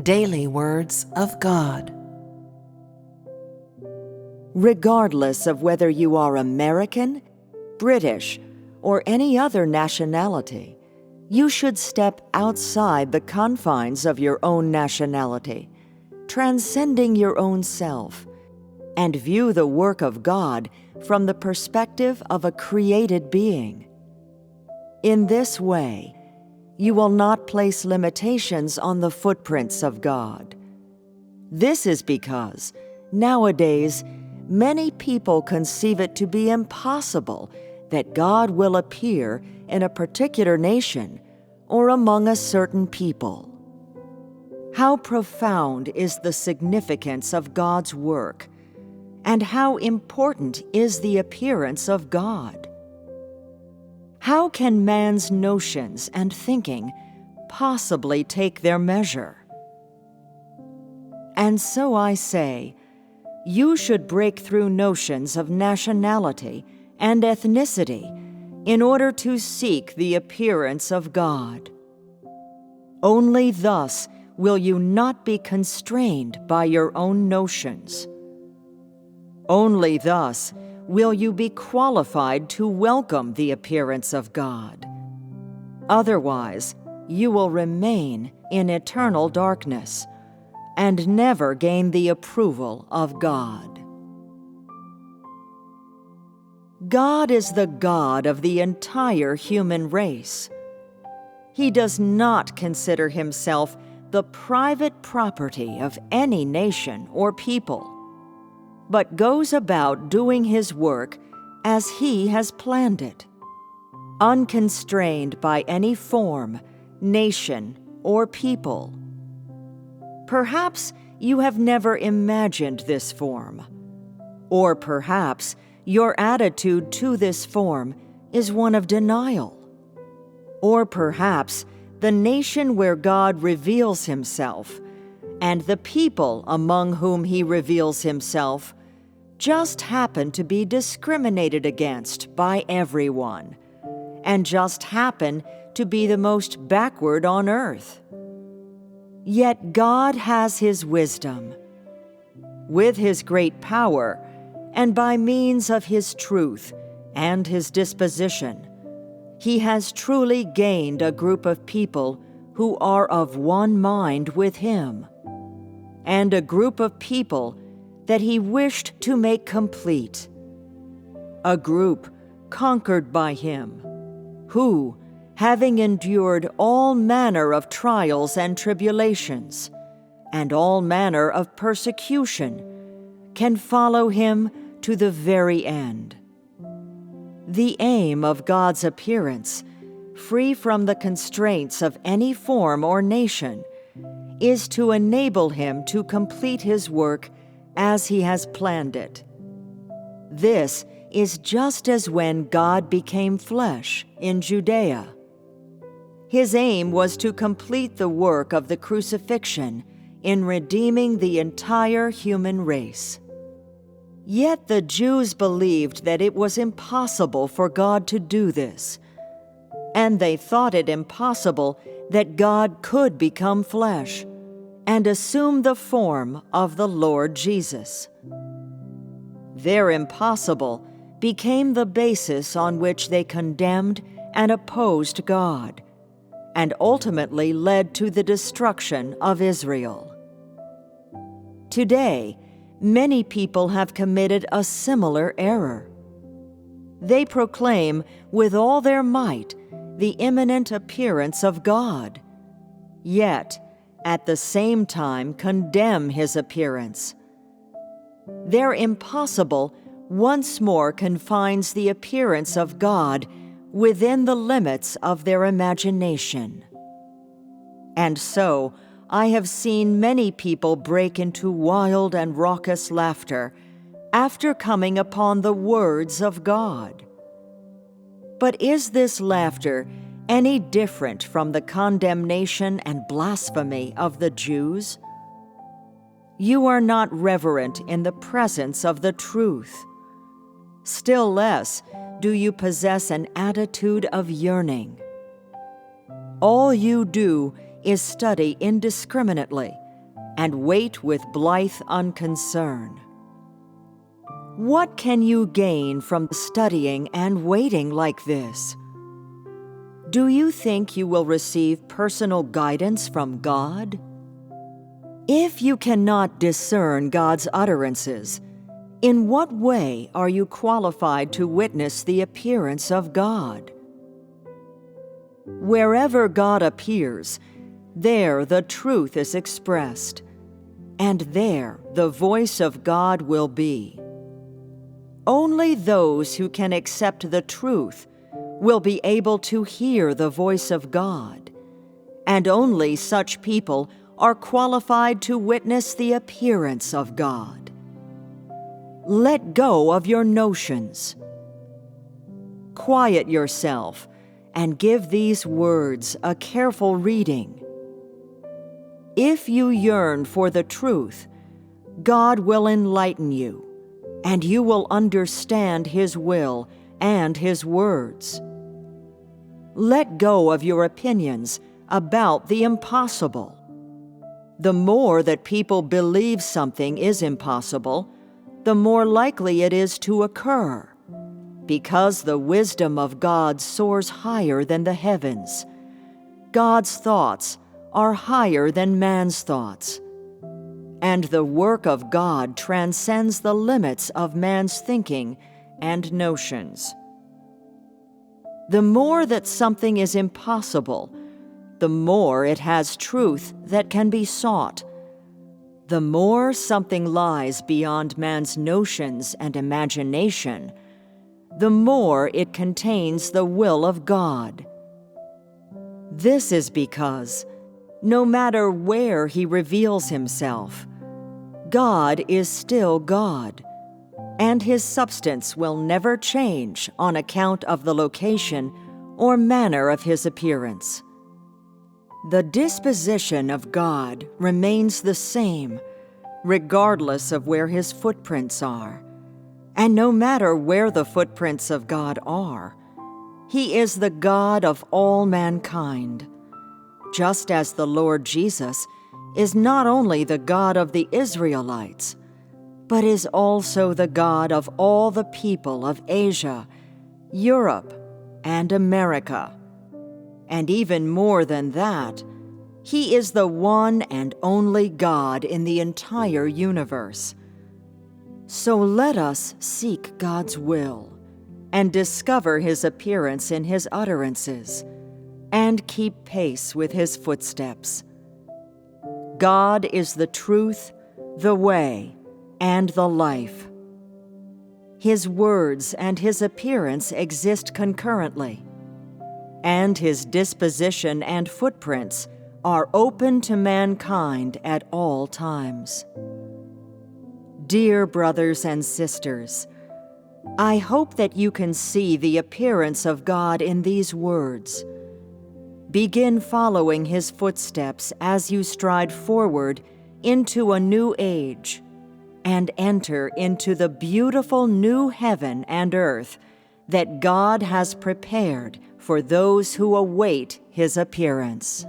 Daily Words of God. Regardless of whether you are American, British, or any other nationality, you should step outside the confines of your own nationality, transcending your own self, and view the work of God from the perspective of a created being. In this way, you will not place limitations on the footprints of God. This is because, nowadays, many people conceive it to be impossible that God will appear in a particular nation or among a certain people. How profound is the significance of God's work, and how important is the appearance of God? How can man's notions and thinking possibly take their measure? And so I say, you should break through notions of nationality and ethnicity in order to seek the appearance of God. Only thus will you not be constrained by your own notions. Only thus will you be qualified to welcome the appearance of God. Otherwise, you will remain in eternal darkness and never gain the approval of God. God is the God of the entire human race. He does not consider himself the private property of any nation or people, but goes about doing his work as he has planned it, unconstrained by any form, nation, or people. Perhaps you have never imagined this form, or perhaps your attitude to this form is one of denial, or perhaps the nation where God reveals himself and the people among whom he reveals himself just happen to be discriminated against by everyone, and just happen to be the most backward on earth. Yet God has his wisdom. With his great power, and by means of his truth and his disposition, he has truly gained a group of people who are of one mind with him, and a group of people that he wished to make complete, a group conquered by him, who, having endured all manner of trials and tribulations, and all manner of persecution, can follow him to the very end. The aim of God's appearance, free from the constraints of any form or nation, is to enable him to complete his work as he has planned it. This is just as when God became flesh in Judea. His aim was to complete the work of the crucifixion in redeeming the entire human race. Yet the Jews believed that it was impossible for God to do this, and they thought it impossible that God could become flesh and assume the form of the Lord Jesus. Their impossible became the basis on which they condemned and opposed God, and ultimately led to the destruction of Israel. Today, many people have committed a similar error. They proclaim with all their might the imminent appearance of God, yet at the same time condemn his appearance. Their impossible once more confines the appearance of God within the limits of their imagination. And so, I have seen many people break into wild and raucous laughter after coming upon the words of God. But is this laughter any different from the condemnation and blasphemy of the Jews? You are not reverent in the presence of the truth. Still less do you possess an attitude of yearning. All you do is study indiscriminately and wait with blithe unconcern. What can you gain from studying and waiting like this? Do you think you will receive personal guidance from God? If you cannot discern God's utterances, in what way are you qualified to witness the appearance of God? Wherever God appears, there the truth is expressed, and there the voice of God will be. Only those who can accept the truth will be able to hear the voice of God, and only such people are qualified to witness the appearance of God. Let go of your notions. Quiet yourself and give these words a careful reading. If you yearn for the truth, God will enlighten you, and you will understand His will and His words. Let go of your opinions about the impossible. The more that people believe something is impossible, the more likely it is to occur, because the wisdom of God soars higher than the heavens. God's thoughts are higher than man's thoughts, and the work of God transcends the limits of man's thinking and notions. The more that something is impossible, the more it has truth that can be sought. The more something lies beyond man's notions and imagination, the more it contains the will of God. This is because, no matter where He reveals Himself, God is still God, and His substance will never change on account of the location or manner of His appearance. The disposition of God remains the same, regardless of where His footprints are. And no matter where the footprints of God are, He is the God of all mankind, just as the Lord Jesus is not only the God of the Israelites, but is also the God of all the people of Asia, Europe, and America. And even more than that, He is the one and only God in the entire universe. So let us seek God's will and discover His appearance in His utterances and keep pace with His footsteps. God is the truth, the way, and the life. His words and His appearance exist concurrently, and His disposition and footprints are open to mankind at all times. Dear brothers and sisters, I hope that you can see the appearance of God in these words. Begin following His footsteps as you stride forward into a new age and enter into the beautiful new heaven and earth that God has prepared for those who await His appearance.